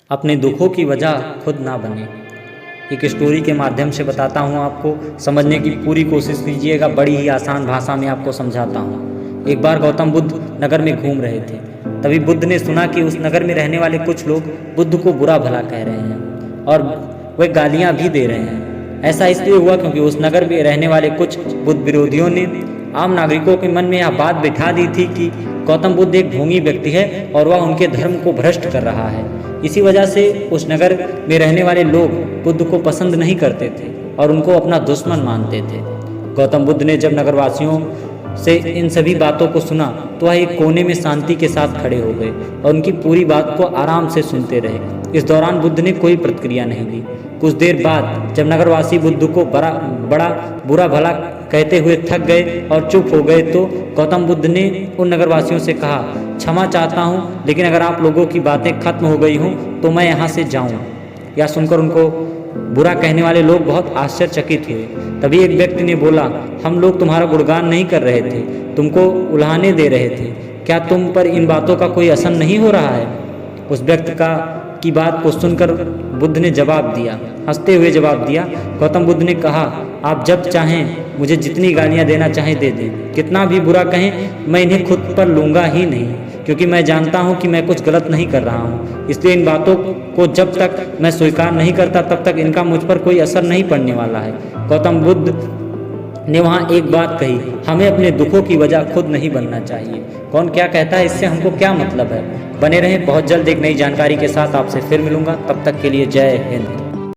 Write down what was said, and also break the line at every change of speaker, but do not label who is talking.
अपने दुखों की वजह खुद ना बने। एक स्टोरी के माध्यम से बताता हूँ, आपको समझने की पूरी कोशिश कीजिएगा। बड़ी ही आसान भाषा में आपको समझाता हूँ। एक बार गौतम बुद्ध नगर में घूम रहे थे। तभी बुद्ध ने सुना कि उस नगर में रहने वाले कुछ लोग बुद्ध को बुरा भला कह रहे हैं और वे गालियाँ भी दे रहे हैं। ऐसा इसलिए हुआ क्योंकि उस नगर में रहने वाले कुछ बुद्ध विरोधियों ने आम नागरिकों के मन में यह बात बिठा दी थी कि गौतम बुद्ध एक ढोंगी व्यक्ति है और वह उनके धर्म को भ्रष्ट कर रहा है। इसी वजह से उस नगर में रहने वाले लोग बुद्ध को पसंद नहीं करते थे और उनको अपना दुश्मन मानते थे। गौतम बुद्ध ने जब नगरवासियों से इन सभी बातों को सुना तो वह एक कोने में शांति के साथ खड़े हो गए और उनकी पूरी बात को आराम से सुनते रहे। इस दौरान बुद्ध ने कोई प्रतिक्रिया नहीं दी। कुछ देर बाद जब नगरवासी बुद्ध को बड़ा बुरा भला कहते हुए थक गए और चुप हो गए तो गौतम बुद्ध ने उन नगरवासियों से कहा, क्षमा चाहता हूँ, लेकिन अगर आप लोगों की बातें खत्म हो गई हों तो मैं यहाँ से जाऊँ। यह सुनकर उनको बुरा कहने वाले लोग बहुत आश्चर्यचकित हुए। तभी एक व्यक्ति ने बोला, हम लोग तुम्हारा गुणगान नहीं कर रहे थे, तुमको उल्हाने दे रहे थे। क्या तुम पर इन बातों का कोई असर नहीं हो रहा है? उस व्यक्ति की बात को सुनकर बुद्ध ने जवाब दिया, हंसते हुए जवाब दिया। गौतम बुद्ध ने कहा, आप जब चाहें मुझे जितनी गालियां देना चाहें दे दें, कितना भी बुरा कहें मैं इन्हें खुद पर लूँगा ही नहीं, क्योंकि मैं जानता हूं कि मैं कुछ गलत नहीं कर रहा हूं। इसलिए इन बातों को जब तक मैं स्वीकार नहीं करता तब तक इनका मुझ पर कोई असर नहीं पड़ने वाला है। गौतम बुद्ध ने वहाँ एक बात कही, हमें अपने दुखों की वजह खुद नहीं बनना चाहिए। कौन क्या कहता है, इससे हमको क्या मतलब है? बने रहें, बहुत जल्द एक नई जानकारी के साथ आपसे फिर मिलूंगा। तब तक के लिए जय हिंद।